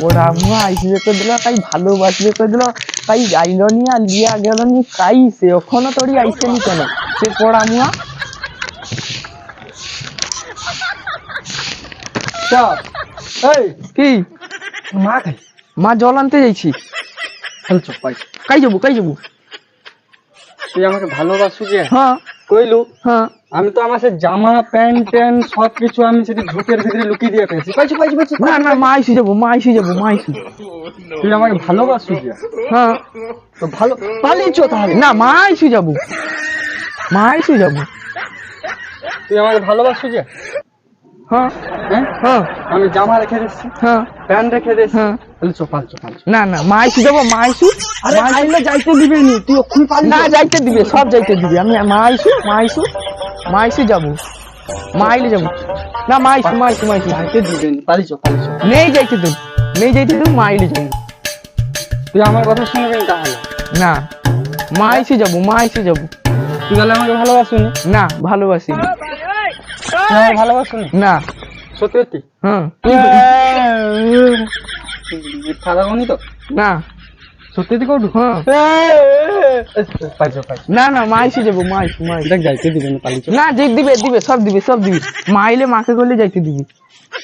ওরা মুয়া আইসবে করে দিল, তাই ভালোবাসবে করে দিল, তাই আইলো নি আর লিয়া গেল নি, তাই সে এখনো তোরই আইসে নি কেন সে পড়া মুয়া। এই কি মা খাই মা জল আনতে যাইছি। কাই যাবো কাই যাবো? তুই আমাকে ভালোবাসু যে হ্যাঁ কইলু, হ্যাঁ আমি তো আমার সে জামা প্যান্ট ট্যান্ট সব কিছু আমি সেটি ঝুঁকের ভিতরে লুকিয়ে দিয়ে পেয়েছি। পাইছি পাইছি পাইছি। না না মা আইসি যাবো, মা আইসি যাবো, মা আইসি। তুই আমাকে ভালোবাসু যে হ্যাঁ তো ভালো পালিয়েছ তাহলে? না মা আইসি যাবো, মা আইসি যাবো। তুই আমাকে ভালোবাসু যে? হ্যাঁ হ্যাঁ হ্যাঁ আমি জামা রেখে দিচ্ছি, হ্যাঁ প্যান্ট রেখে দিচ্ছি, হ্যাঁ। তাহলে চোপাল চোপাল। না না মা আইসি যাবো, মা আইসি। আরে আইলে যাইতে দিবি নি, তুই ওখানে পালি না যাইতে দিবে, সব যাইতে দিবে। আমি মা আইসু, মা আইসু, মা আইসি যাবো, মা আইলে যাবো। না মা আইসু, মা আইসু, মা আইসু। যাইতে দিবি নি, পালিছ পালিছ। নেই যাইতে দেব, নেই যাইতে দেব, মা আইলে যাবো। তুই আমার কথা শুনবি না তাহলে? না মা আইসি যাবো, মা আইসি যাবো। তুই তাহলে আমাকে ভালোবাসুনি? না ভালোবাসি না। তুই আমাকে ভালোবাসুনি? না সত্যি সত্যি? হ্যাঁ মিথ্যা লাগনি তো? না সত্যি তুই কটু? হ্যাঁ পাইছ পাইছ। না না মা আইসি যাবো, মা আইসি, মা আইসি। দেখ যাইতে দিবি না, পালিছ। না যে দিবে দিবে, সব দিবে, সব দিবি। মা আইলে মাকে করলে যাইতে দিবি।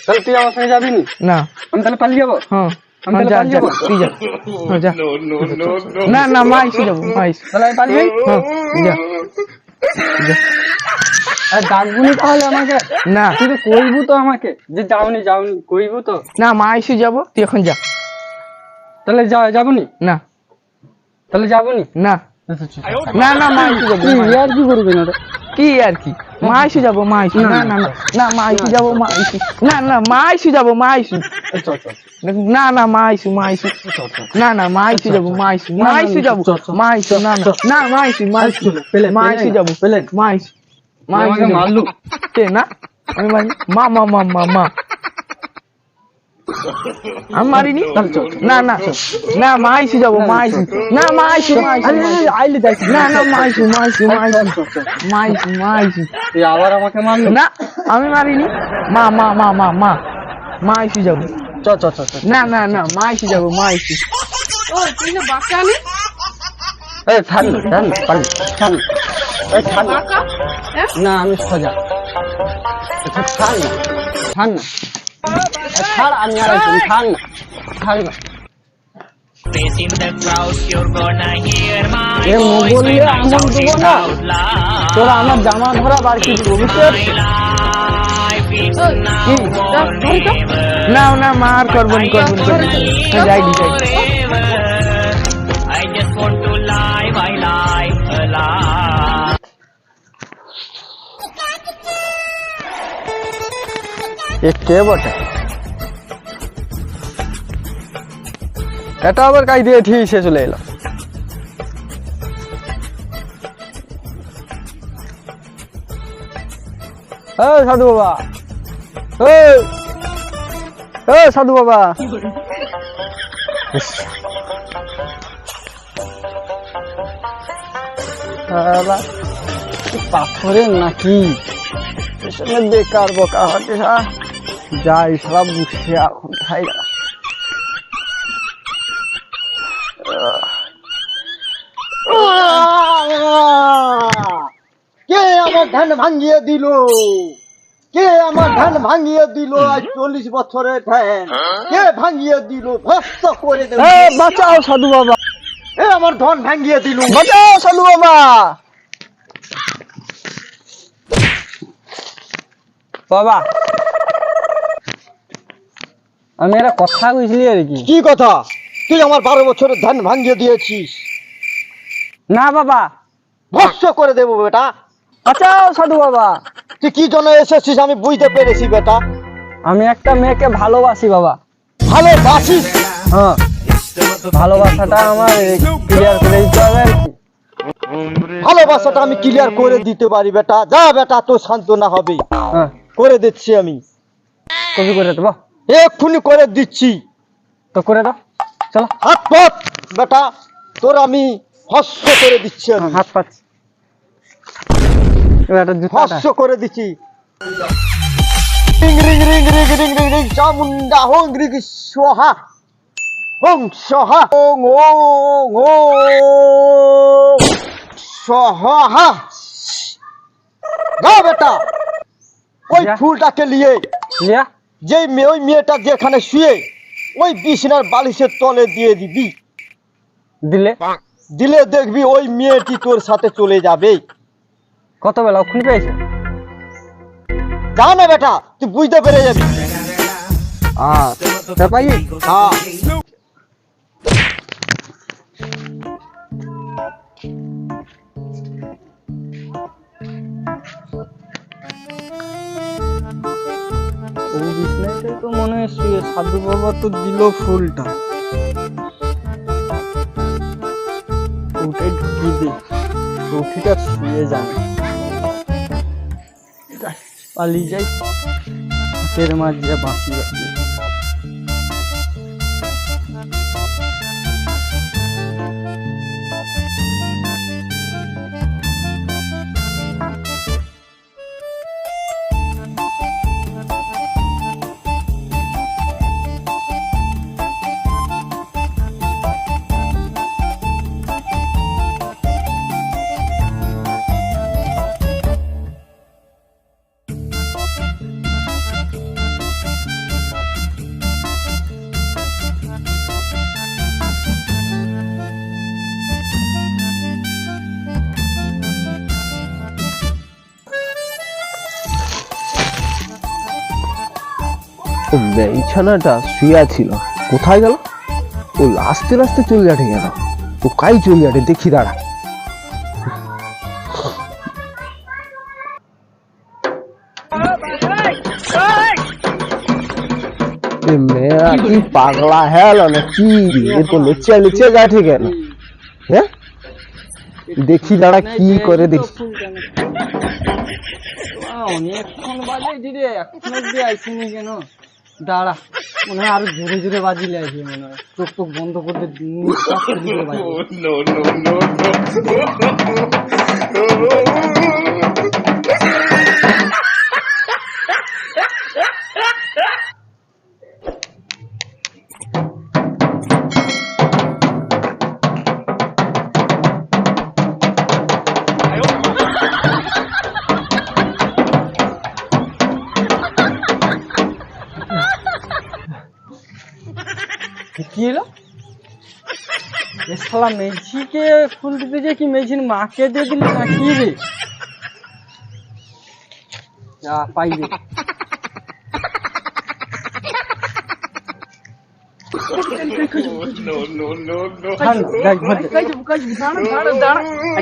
তাহলে তুই আমার সঙ্গে যাবি নি? না আমি তাহলে পালিয়ে যাবো? হ্যাঁ আমি হ্যাঁ, তাহলে যা পালিয়ে যা যাবো? তুই যা, হ্যাঁ যা। না না মা আইসি যাবো, মা আইসি। তাহলে আমি পালিয়ে? হ্যাঁ যা যা। আরে ডাকবুনি তাহলে আমাকে? না তুই তো কইবু তো আমাকে যে যাওনি যাওনি, কইবু তো? না মা আইসি যাবো, তুই এখন যা। তাহলে যাবনি? না তাহলে যাবনি? না না না মা আইসি যাবো, তুই মা আইসি। আর কি করবি না রে? কি আর কি, মা আইসি যাবো, মা আইসি। না না না না মা আইসি যাবো, মা আইসি। না না মা আইসি যাবো, মা আইসি। চল চল না না মা আইসি, মা আইসি। না না মা আইসি যাবো, মা আইসি, মা আইসি যাবো, মা আইসি। না না না মা আইসি, মা আইসি, মা আইসি যাবো, মা আইসি, মা আইসি আমাকে যাবো। মারলু? কে না আমি মারি? মা মা মা মা মা আমি মারিনি। না না না মা আইসি যাবো, মা আইসি। না মা আইসি, মা আইসি, মা আইসি। আইলে যাইছি। না না মা আইসি, মা আইসি, মা আইসি, মা আইসি, মা আইসি। তুই আবার আমাকে মারলু? না আমি মারিনি। মা মা মা মা মা মা আইসি যাবো। চল চল চল চল। না না না মা আইসি যাবো, মা আইসি। এই ছাড় না, ছাড় না, পালি, ছাড় না। এই ছাড় না। না আমি সোজা। আচ্ছা ছাড় না, ছাড় না। ছাড়, আমি আর আইছি, ছাড় না, ছাড় না। Face in the crowd, you're gonna hear my A voice Mughal when I'm আমল shouting দিব না, out loud. তোরা আমার জামা ধরা বাড়ছি দিব, বুঝতে My পারছিস? life is now কি? or never. না না মা আর করবো না, করবো না, করবো না। যাইনি যাই। Forever. I just want to live, I lie alive. এ কে বটে? এটা আবার কাই দিয়ে ঠিক সে চলে এলো। সাধু বাবা, সাধু বাবা। পাথরের নাকি পেছনে বেকার বকা হাটে, যাই সব বুঝে এখন খাই গেল। কে আমার ধান ভাঙিয়ে দিল? কে আমার ধান ভাঙিয়ে দিল? আজ 40 বছরের ধান কে ভাঙিয়ে দিল? ভস্ত করে দেব। বাঁচাও সাধু বাবা, এ আমার ধন ভাঙিয়ে দিল। বাঁচাও সাধু বাবা। বাবা আমি একটা কথা কইছিলি আর কি। কি কথা? তুই আমার 12 বছরের ধান ভাঙিয়ে দিয়েছিস। না বাবা, ভস্ত করে দেবো বেটা। বাঁচাও সাধু বাবা। তুই কি জন্য এসেছিস আমি বুঝতে পেরেছি বেটা। আমি একটা মেয়েকে ভালোবাসি বাবা। ভালোবাসিস? হ্যাঁ, ভালোবাসাটা আমার ক্লিয়ার করে দিতে হবে আর কি। ভালোবাসাটা আমি ক্লিয়ার করে দিতে পারি বেটা। যা বেটা, তোর সান্ত্বনা হবে। হ্যাঁ, করে দিচ্ছি আমি, কবি করে দেবো এক্ষুনি করে দিচ্ছি। তো করে দাও, চলো। হাত পথ বেটা, তোর আমি ভস্ম করে দিচ্ছি। আমি হাত পাচ্ছি, এবার একটা জুতাটা। ভস্ম করে দিচ্ছি। রিং রিং রিং রিং রিং রিং রিং চামুন্ডা হোং রিং সোহা ওং স্বাহা ওং ওং ওং স্বাহা গা বেটা ওই যা। ফুলটাকে নিয়ে লিয়া ওই মেয়েটা যেখানে শুয়ে ওই বিছানার বালিশের তলে দিয়ে দিবি দিলে দিলে দেখবি ওই মেয়েটি তোর সাথে চলে যাবে কত বেলা ওখানে পেয়েছে যা না বেটা তুই বুঝতে পেরে যাবি পাই হ্যাঁ ওই বিছনাটাই তো মনে হয় শুয়ে সাধু বাবা তো দিল ফুলটা ওটাই ঢুকিয়ে দে রফিটা শুয়ে যাবে পালিয়ে যাই হাতের মাঝে বাঁশি বাজিয়ে এই ছানাটা শুয়ে ছিল কোথায় গেল ও আস্তে আস্তে চলে যাটে গেল ও কাই চলে যাটে দেখি দাঁড়া মেয়েরা কি পাগলা হ্যাল না কি এরকম নিচে নিচে যাটে কেন হ্যাঁ দেখি দাঁড়া কি করে দেখি অনেকক্ষণ বাজে দিদি এখন অব্দি আইসিনি কেন দাঁড়া মনে হয় আরো জোরে জোরে বাজিলে আসবে মনে হয় চোখ টোক বন্ধ করতে নিঃশ্বাস দিতে বাজবে কি এলো এ শালা মেঝিকে ফুল দিতে যে কি মেঝির মাকে দিয়ে দিলি না কি রে যা পাইবে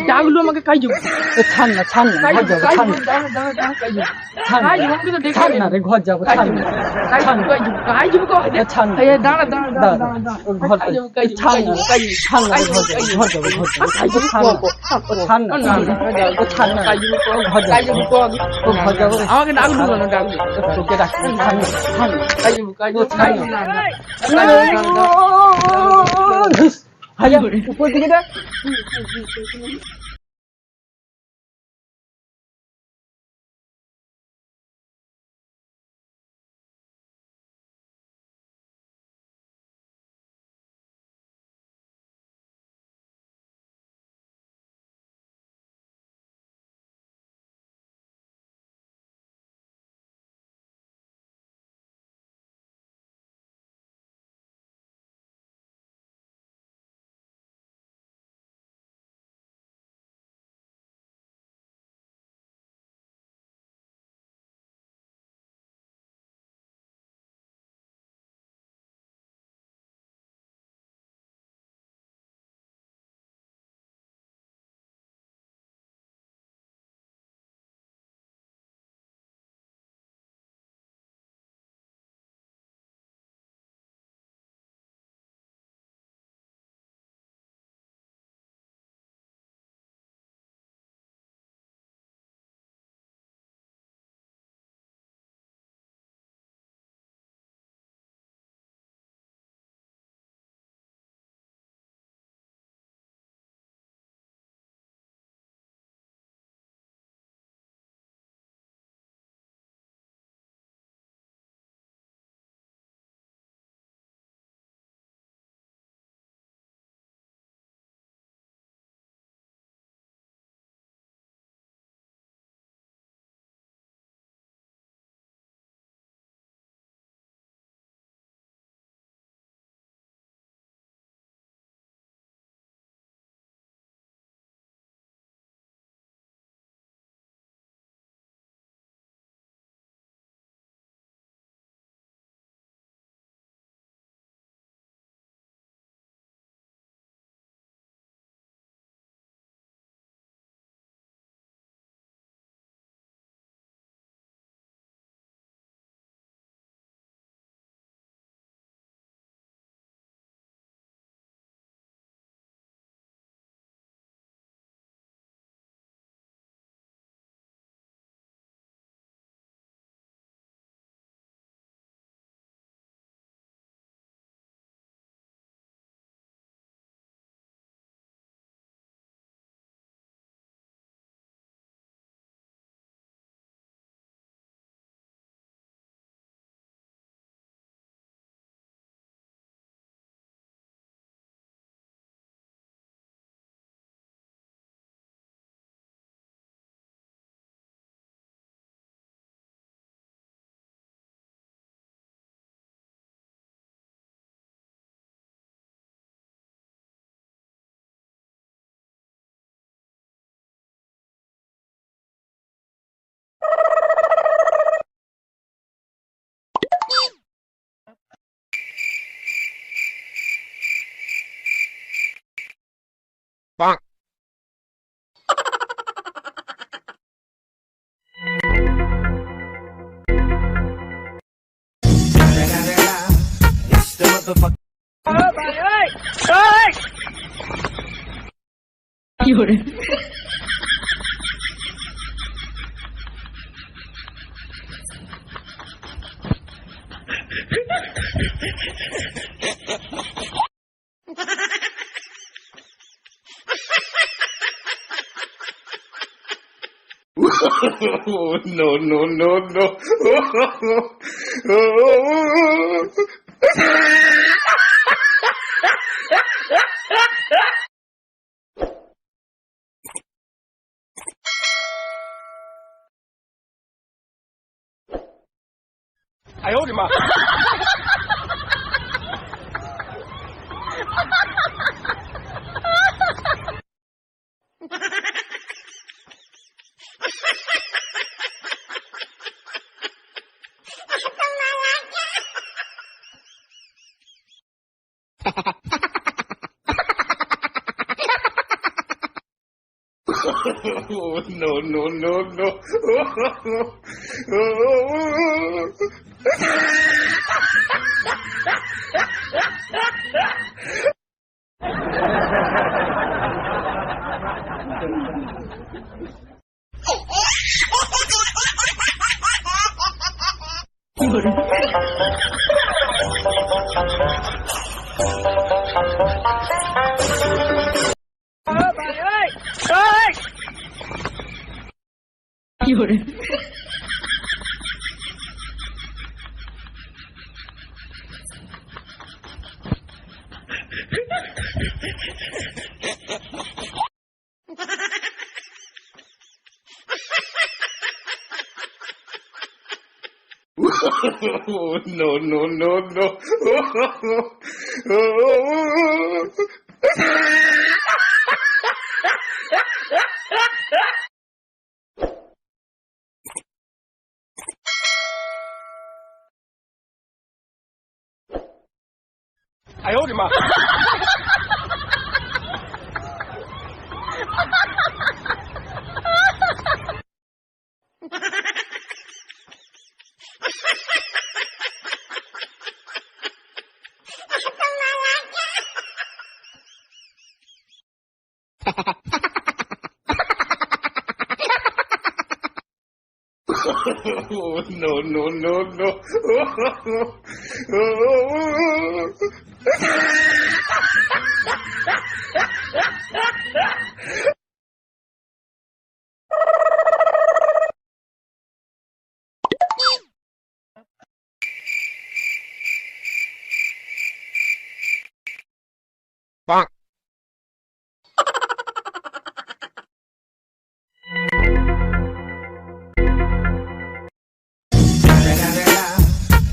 ডাকলো আমাকে কাই যাবো ছাড় না ছাড় না ঘর যাবো ছাড় না রে ঘর যাবো ছাড় না ছাড় না দাঁড়া দাঁড়া দাঁড়া ওর ঘর ছাড় না ছাড় না ঘর যাবো ছাড় না ছাড় না ঘর যাবো আমাকে ডাকলো কেন ডাকলো তোকে ডাকছি ছাড় না ছাড় না উপর দিকে দেখ No, no, no, no. No, no, no, no. No, no, no, no. No, no, no, no.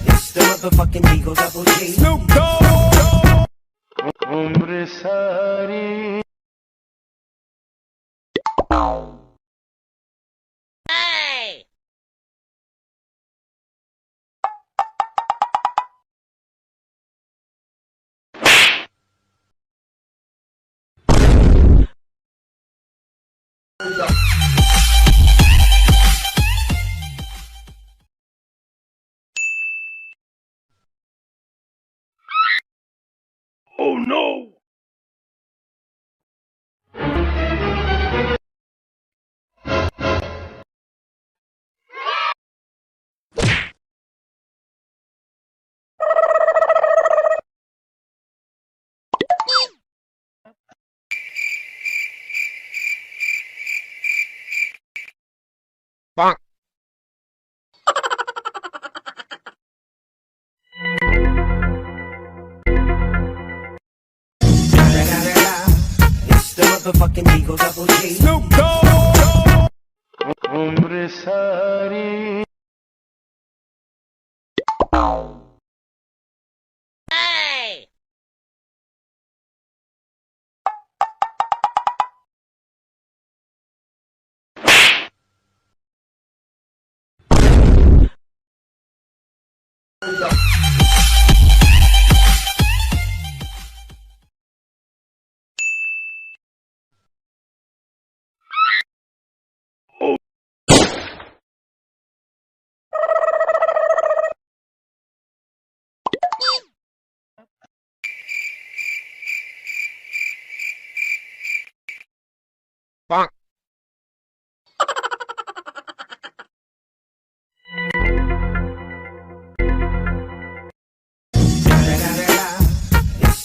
It's the motherfucking Eagle Double G. Snoop Dogg. Oh no! It's the motherfucking Eagle Double G. Snoop Dogg. It's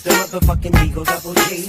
the motherfucking Eagle Double G.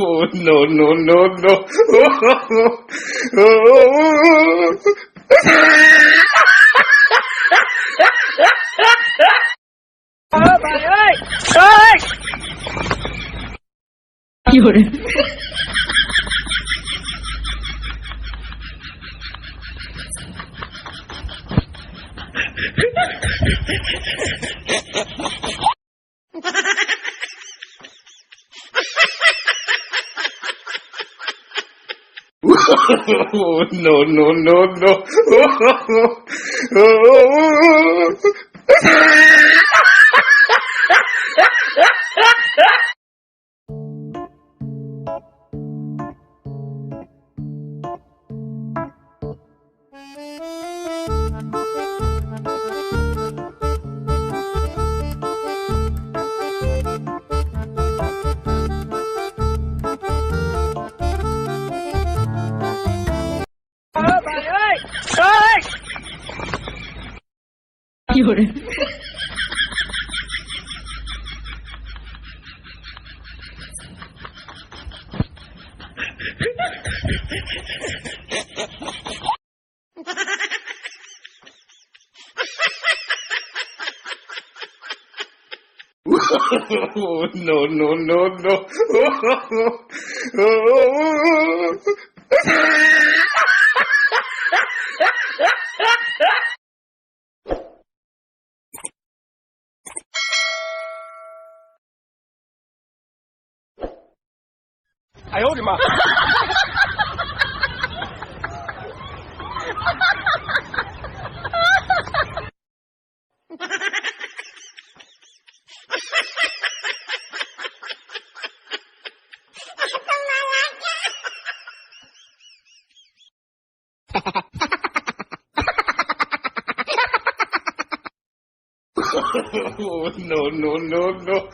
Oh, no, no, no, no. Oh, no, no, no, no. Oh, no, no, no, no. Oh, no, no, no, no.